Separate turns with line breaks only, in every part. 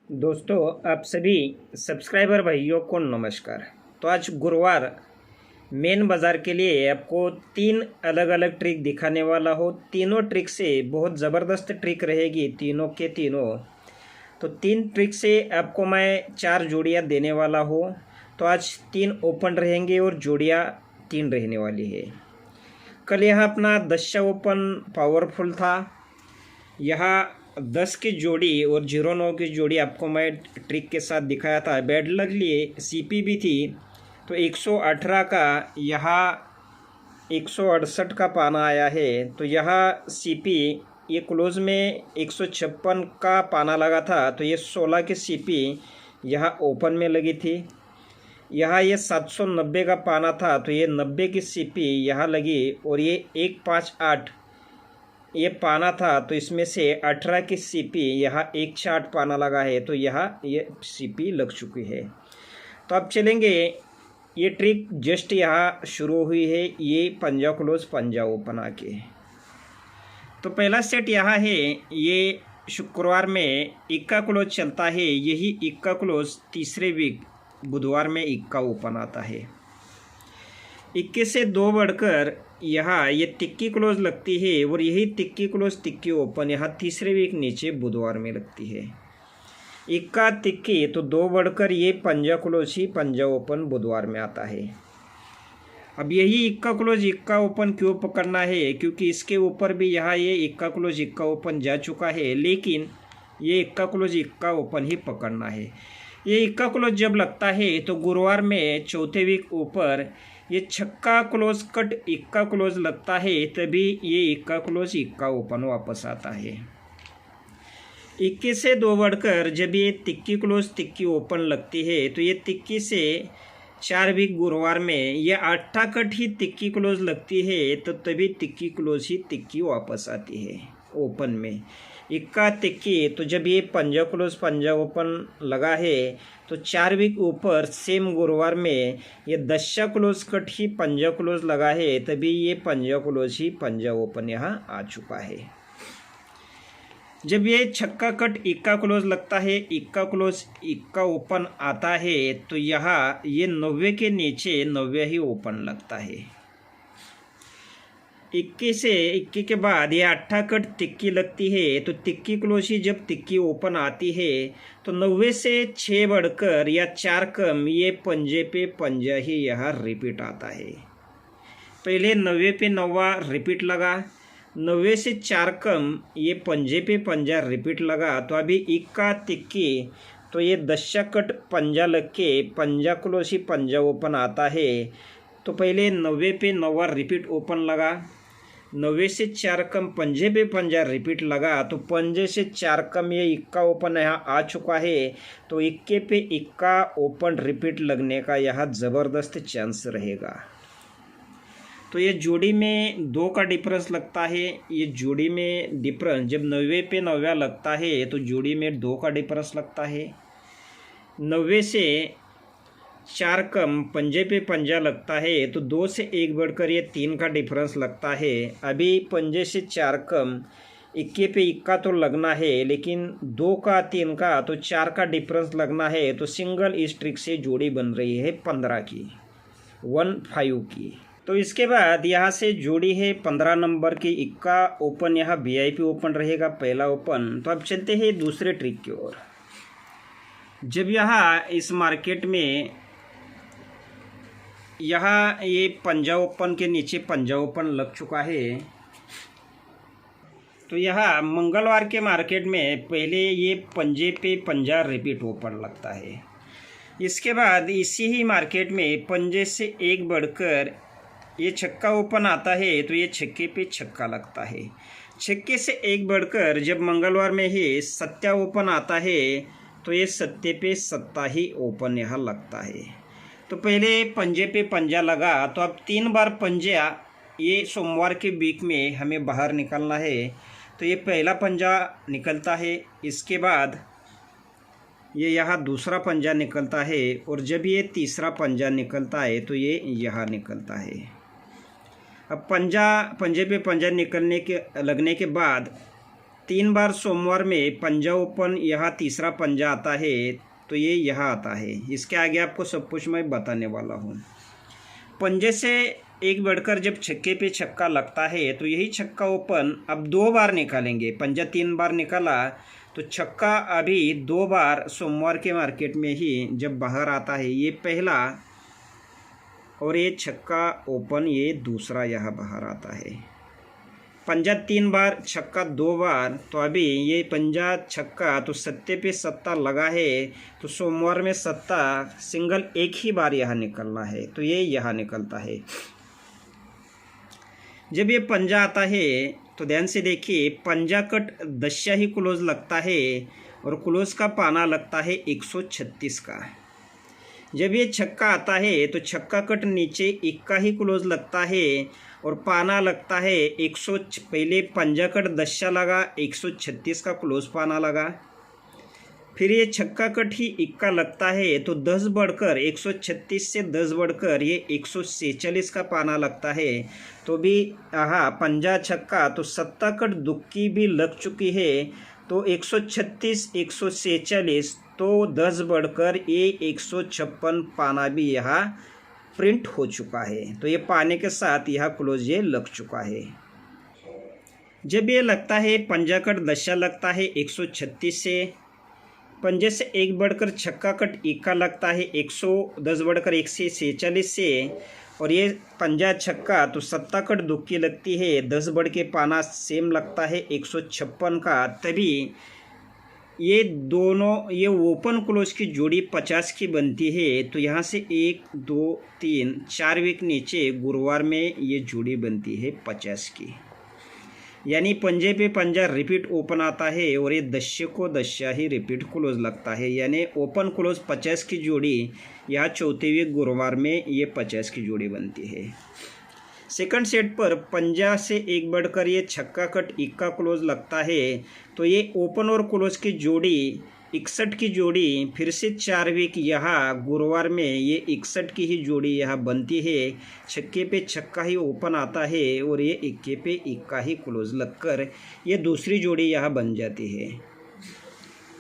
दोस्तों, आप सभी सब्सक्राइबर भाइयों को नमस्कार। तो आज गुरुवार मेन बाज़ार के लिए आपको 3 अलग अलग ट्रिक दिखाने वाला हो। तीनों ट्रिक से बहुत ज़बरदस्त ट्रिक रहेगी, तीनों के तीनों। तो 3 ट्रिक से आपको मैं 4 जोड़ियाँ देने वाला हो। तो आज 3 ओपन रहेंगे और जोड़ियाँ 3 रहने वाली है। कल यह अपना 10 ओपन पावरफुल था। यहाँ 10 की जोड़ी और 09 की जोड़ी आपको मैं ट्रिक के साथ दिखाया था। बैड लग लिए सीपी भी थी। तो 118 का यहाँ 168 का पाना आया है। तो यहाँ सीपी ये क्लोज में 156 का पाना लगा था। तो ये 16 की सीपी यहाँ ओपन में लगी थी। यहाँ ये 790 का पाना था। तो ये 90 की सीपी यहाँ लगी और ये 158 ये पाना था। तो इसमें से 18 की सीपी यहाँ 168 पाना लगा है। तो यहाँ ये सीपी लग चुकी है। तो अब चलेंगे, ये ट्रिक जस्ट यहाँ शुरू हुई है। ये पंजा क्लोज पंजा ओपन आके तो पहला सेट यहाँ है। ये शुक्रवार में इक्का क्लोज चलता है। यही इक्का क्लोज तीसरे वीक बुधवार में इक्का ओपन आता है। 21 से 2 बढ़कर यहाँ ये तिक्की क्लोज लगती है और यही तिक्की क्लोज तिक्की ओपन यहाँ तीसरे वीक नीचे बुधवार में लगती है। इक्का तिक्की तो 2 बढ़कर ये पंजा क्लोज ही पंजा ओपन बुधवार में आता है। अब यही इक्का क्लोज इक्का ओपन क्यों पकड़ना है? क्योंकि इसके ऊपर भी यहाँ ये इक्का क्लोज इक्का ओपन जा चुका है, लेकिन ये इक्का क्लोज इक्का ओपन ही पकड़ना है। ये इक्का क्लोज जब लगता है तो गुरुवार में चौथे वीक ऊपर ये छक्का क्लोज कट इक्का क्लोज लगता है, तभी ये इक्का क्लोज इक्का ओपन वापस आता है। 21 से 2 बढ़कर जब ये तिक्की क्लोज तिक्की ओपन लगती है तो ये तिक्की से 4 वीक गुरुवार में ये 8 कट ही तिक्की क्लोज लगती है, तो तभी तिक्की क्लोज ही तिक्की वापस आती है ओपन में। इक्का तिक्की तो जब ये पंजा क्लोज पंजा ओपन लगा है तो 4 वीक ऊपर सेम गुरुवार में ये 10 क्लोज कट ही पंजा क्लोज लगा है, तभी ये पंजा क्लोज ही पंजा ओपन यहाँ आ चुका है। जब ये छक्का कट इक्का क्लोज लगता है, इक्का क्लोज इक्का ओपन आता है, तो यहाँ ये 90 के नीचे 90 ही ओपन लगता है। 21 से 21 के बाद ये 8 कट तिक्की लगती है। तो तिक्की क्लोज ही जब तिक्की ओपन आती है तो 90 से 6 बढ़कर या 4 कम ये पंजे पे पंजा ही यहाँ रिपीट आता है। पहले 90 पे 90 रिपीट लगा, 90 से 4 कम ये पंजे पे पंजा रिपीट लगा। तो अभी इक्का तिक्की तो ये 10 कट पंजा लग के पंजा क्लोज ही पंजा ओपन आता है। तो पहले 90 पे 90 रिपीट ओपन लगा, 90 से 4 कम पंजे पे पंजा रिपीट लगा। तो पंजे से 4 कम ये इक्का ओपन यहाँ आ चुका है। तो इक्के पे इक्का ओपन रिपीट लगने का यहाँ ज़बरदस्त चांस रहेगा। तो ये जोड़ी में 2 का डिफरेंस लगता है। ये जोड़ी में डिफरेंस जब 90 पे 90 लगता है तो जोड़ी में 2 का डिफरेंस लगता है। 90 से 4 कम पंजे पे पंजा लगता है तो 2 से 1 बढ़कर ये 3 का डिफरेंस लगता है। अभी पंजे से 4 कम इक्के पे इक्का तो लगना है, लेकिन 2 का 3 का तो 4 का डिफरेंस लगना है। तो सिंगल इस ट्रिक से जोड़ी बन रही है 15 की, 15 की। तो इसके बाद यहाँ से जोड़ी है 15 नंबर की इक्का ओपन, यहाँ वीआईपी ओपन रहेगा पहला ओपन। तो अब चलते हैं दूसरे ट्रिक की ओर। जब यहाँ इस मार्केट में यहाँ ये पंजा ओपन के नीचे पंजा ओपन लग चुका है, तो यहाँ मंगलवार के मार्केट में पहले ये पंजे पे पंजा रिपीट ओपन लगता है। इसके बाद इसी ही मार्केट में पंजे से 1 बढ़कर ये छक्का ओपन आता है, तो ये छक्के पे छक्का लगता है। छक्के से 1 बढ़कर जब मंगलवार में ही सत्या ओपन आता है तो ये सत्ते पे सत्ता ही ओपन यहाँ लगता है। तो पहले पंजे पे पंजा लगा, तो अब 3 बार पंजा ये सोमवार के वीक में हमें बाहर निकलना है। तो ये पहला पंजा निकलता है, इसके बाद ये यहाँ दूसरा पंजा निकलता है, और जब ये तीसरा पंजा निकलता है तो ये यहाँ निकलता है। अब पंजे पे पंजा निकलने के लगने के बाद 3 बार सोमवार में पंजा ओपन, यहाँ तीसरा पंजा आता है तो ये यहाँ आता है। इसके आगे आपको सब कुछ मैं बताने वाला हूँ। पंजे से एक बढ़कर जब छक्के पे छक्का लगता है तो यही छक्का ओपन अब 2 बार निकालेंगे। पंजा 3 बार निकाला तो छक्का अभी 2 बार सोमवार के मार्केट में ही जब बाहर आता है, ये पहला और ये छक्का ओपन, ये दूसरा यहाँ बाहर आता है। पंजा 3 बार, छक्का 2 बार, तो अभी ये पंजा छक्का तो सत्ते पे सत्ता लगा है, तो सोमवार में सत्ता सिंगल एक ही बार यहाँ निकलना है, तो ये यहाँ निकलता है। जब ये पंजा आता है तो ध्यान से देखिए, पंजा कट दशा ही क्लोज लगता है और क्लोज का पाना लगता है 136 का। जब ये छक्का आता है तो छक्का कट नीचे इक्का ही क्लोज लगता है और पाना लगता है 100। पहले पंजा कट दशा लगा, 136 का क्लोज पाना लगा। फिर ये छक्का कट ही इक्का लगता है तो 10 बढ़कर 136 से 10 बढ़कर ये 146 का पाना लगता है। तो भी यहाँ पंजा छक्का तो सत्ता कट दुक्की भी लग चुकी है, तो 136 146 तो 10 बढ़कर ये 156 पाना भी यहाँ प्रिंट हो चुका है। तो ये पाने के साथ यहाँ क्लोज ये लग चुका है। जब ये लगता है पंजा कट दशा लगता है 136 से, पंजे से एक बढ़कर छक्का कट इक्का लगता है 110 बढ़कर 146 से, और ये पंजा छक्का तो सत्ता कट दुक्की लगती है 10 बढ़ के पाना सेम लगता है 156 का। तभी ये दोनों ये ओपन क्लोज की जोड़ी 50 की बनती है। तो यहाँ से 1 2 3 4 वीक नीचे गुरुवार में ये जोड़ी बनती है 50 की, यानी पंजे पे पंजा रिपीट ओपन आता है और ये दशे को दशा ही रिपीट क्लोज लगता है, यानी ओपन क्लोज 50 की जोड़ी यहाँ चौथे वीक गुरुवार में ये 50 की जोड़ी बनती है। सेकंड सेट पर पंजा से एक बढ़कर ये छक्का कट इक्का क्लोज लगता है, तो ये ओपन और क्लोज की जोड़ी 61 की जोड़ी फिर से 4 वीक यहाँ गुरुवार में ये 61 की ही जोड़ी यहाँ बनती है। छक्के पे छक्का ही ओपन आता है और ये इक्के पे इक्का ही क्लोज लगकर ये दूसरी जोड़ी यहाँ बन जाती है।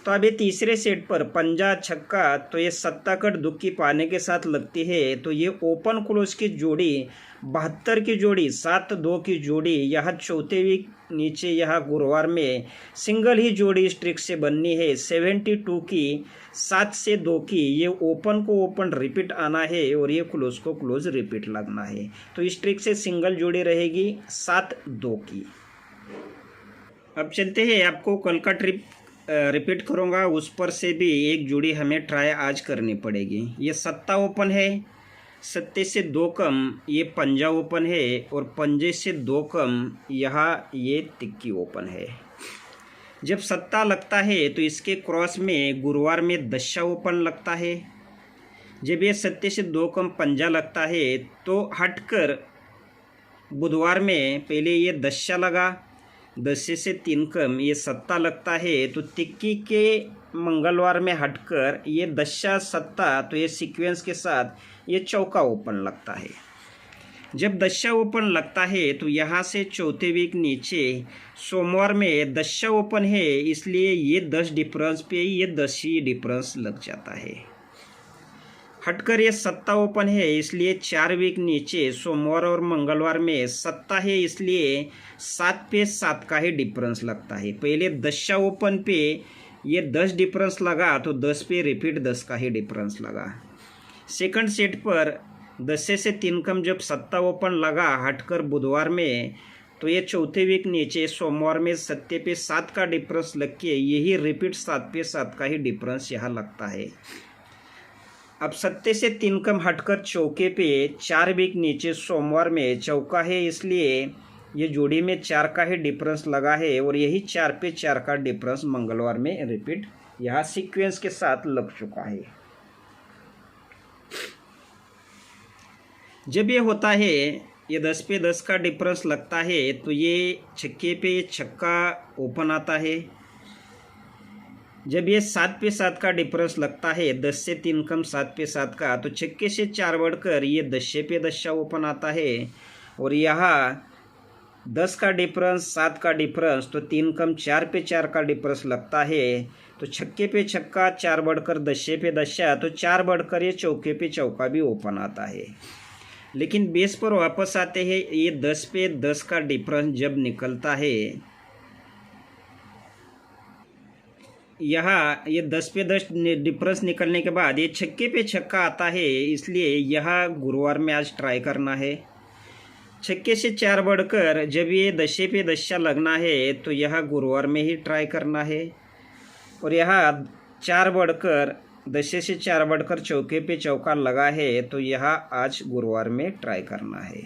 तो अभी तीसरे सेट पर पंजा छक्का तो ये सत्ता कट दुक्की पाने के साथ लगती है, तो ये ओपन क्लोज की जोड़ी 72 की जोड़ी 7-2 की जोड़ी यहाँ चौथे वीक नीचे यहाँ गुरुवार में सिंगल ही जोड़ी इस ट्रिक से बननी है 72 की 7 से 2 की। ये ओपन को ओपन रिपीट आना है और ये क्लोज को क्लोज रिपीट लगना है। तो इस ट्रिक से सिंगल जोड़ी रहेगी 7-2 की। अब चलते हैं, आपको कल का ट्रिक रिपीट करूँगा, उस पर से भी एक जोड़ी हमें ट्राई आज करनी पड़ेगी। ये सत्ता ओपन है, सत्ते से 2 कम ये पंजा ओपन है और पंजे से 2 कम यहाँ ये तिक्की ओपन है। जब सत्ता लगता है तो इसके क्रॉस में गुरुवार में दशा ओपन लगता है। जब ये सत्ते से 2 कम पंजा लगता है तो हटकर बुधवार में पहले ये दशा लगा, दशे से 3 कम ये सत्ता लगता है, तो तिक्की के मंगलवार में हटकर ये दशा सत्ता तो ये सीक्वेंस के साथ ये चौका ओपन लगता है। जब दशा ओपन लगता है तो यहाँ से चौथे वीक नीचे सोमवार में दशा ओपन है, इसलिए ये 10 डिफरेंस पे ये 10 ही डिफरेंस लग जाता है। हटकर ये सत्ता ओपन है, इसलिए 4 वीक नीचे सोमवार और मंगलवार में सत्ता है, इसलिए 7 पे 7 का ही डिफरेंस लगता है। पहले दशा ओपन पे ये 10 डिफरेंस लगा तो 10 पे रिपीट 10 का ही डिफरेंस लगा। सेकंड सेट पर दशे से 3 कम जब सत्ता ओपन लगा हटकर बुधवार में, तो ये चौथे वीक नीचे सोमवार में सत्ते पे 7 का डिफरेंस लग के यही रिपीट 7 पे 7 का ही डिफरेंस यहाँ लगता है। अब सत्ते से 3 कम हटकर चौके पे 4 वीक नीचे सोमवार में चौका है, इसलिए ये जोड़ी में 4 का ही डिफरेंस लगा है और यही 4 पे 4 का डिफरेंस मंगलवार में रिपीट यहाँ सीक्वेंस के साथ लग चुका है। जब ये होता है ये 10 पे 10 का डिफरेंस लगता है, तो ये छक्के पे छक्का ओपन आता है। जब ये 7 पे 7 का डिफरेंस लगता है, 10 से 3 कम 7 पे 7 का, तो छक्के से 4 बढ़कर ये दशे पे दशा ओपन आता है और यहाँ 10 का डिफरेंस, 7 का डिफरेंस, तो 3 कम 4 पे 4 का डिफरेंस लगता है। तो छक्के पे छक्का, 4 बढ़कर दशे पे दशा, तो 4 बढ़कर ये चौके पे चौका भी ओपन आता है। लेकिन बेस पर वापस आते हैं, ये 10 पे 10 का डिफरेंस जब निकलता है, यहाँ ये 10 पे 10 डिफरेंस निकलने के बाद ये छक्के पे छक्का आता है, इसलिए यह गुरुवार में आज ट्राई करना है। छक्के से 4 बढ़कर जब ये दशे पे दशा लगना है, तो यह गुरुवार में ही ट्राई करना है। और यहाँ 4 बढ़कर दशे से 4 बढ़कर चौके पे चौका लगा है, तो यह आज गुरुवार में ट्राई करना है।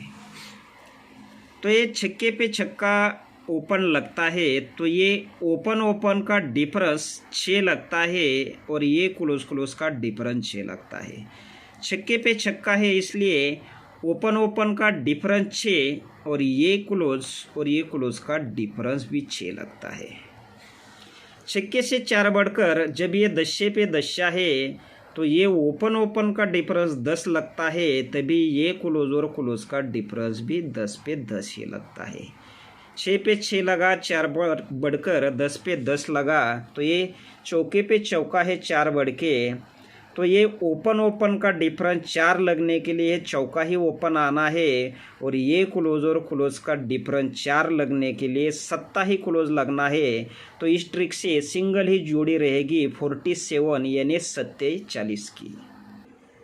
तो ये छक्के पे छक्का ओपन लगता है, तो ये ओपन का डिफरेंस 6 लगता है और ये क्लोज का डिफरेंस 6 लगता है। छक्के पे छक्का है, इसलिए ओपन का डिफरेंस 6 और ये क्लोज का डिफरेंस भी 6 लगता है। छक्के से 4 बढ़कर जब ये दशे पे दशा है, तो ये ओपन का डिफरेंस 10 लगता है, तभी ये क्लोज का डिफरेंस भी 10 पे 10 ही लगता है। 6 पे 6 लगा, 4 बढ़कर 10 पे 10 लगा, तो ये चौके पे चौका है 4 बढ़ के, तो ये ओपन का डिफरेंस 4 लगने के लिए चौका ही ओपन आना है। और ये क्लोज का डिफरेंस 4 लगने के लिए सत्ता ही क्लोज लगना है। तो इस ट्रिक से सिंगल ही जोड़ी रहेगी 47 यानी 47 की।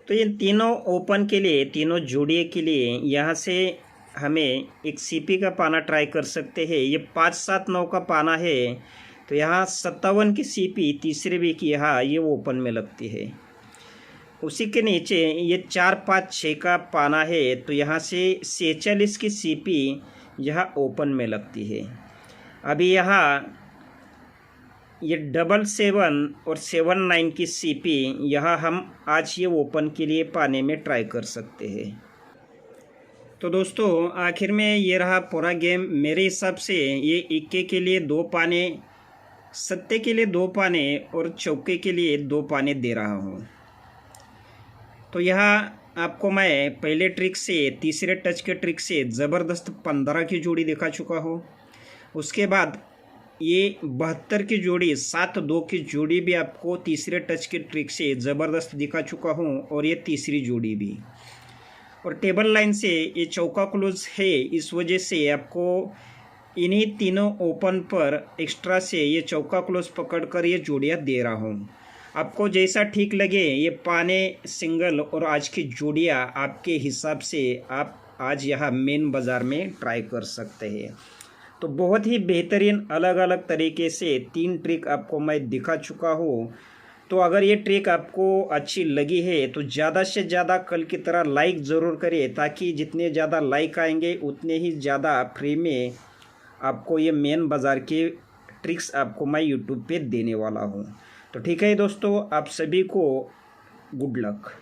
तो ये तीनों ओपन के लिए, तीनों जोड़िए के लिए यहाँ से हमें एक सीपी का पाना ट्राई कर सकते हैं। ये 5, 7, 9 का पाना है, तो यहाँ 57 की सीपी तीसरे वी की यहाँ ये ओपन में लगती है। उसी के नीचे ये 4, 5, 6 का पाना है, तो यहाँ से 46 की सीपी यहाँ ओपन में लगती है। अभी यहाँ ये 7, और 7, 9 की सीपी यहाँ हम आज ये ओपन के लिए पाने में ट्राई कर सकते हैं। तो दोस्तों आखिर में ये रहा पूरा गेम। मेरे हिसाब से ये इक्के के लिए 2 पाने, सत्ते के लिए 2 पाने और चौके के लिए 2 पाने दे रहा हूँ। तो यहाँ आपको मैं पहले ट्रिक से, तीसरे टच के ट्रिक से ज़बरदस्त 15 की जोड़ी दिखा चुका हूँ। उसके बाद ये 72 की जोड़ी, 7, 2 की जोड़ी भी आपको तीसरे टच के ट्रिक से ज़बरदस्त दिखा चुका हूँ, और ये तीसरी जोड़ी भी। और टेबल लाइन से ये चौका क्लोज है, इस वजह से आपको इन्हीं तीनों ओपन पर एक्स्ट्रा से ये चौका क्लोज पकड़कर ये जोड़ियाँ दे रहा हूँ। आपको जैसा ठीक लगे ये पाने, सिंगल और आज की जोड़ियाँ आपके हिसाब से आप आज यहाँ मेन बाज़ार में ट्राई कर सकते हैं। तो बहुत ही बेहतरीन अलग अलग तरीके से 3 ट्रिक आपको मैं दिखा चुका हूँ। तो अगर ये ट्रिक आपको अच्छी लगी है तो ज़्यादा से ज़्यादा कल की तरह लाइक ज़रूर करिए, ताकि जितने ज़्यादा लाइक आएंगे उतने ही ज़्यादा फ्री में आपको ये मेन बाज़ार के ट्रिक्स आपको मैं यूट्यूब पे देने वाला हूँ। तो ठीक है दोस्तों, आप सभी को गुड लक।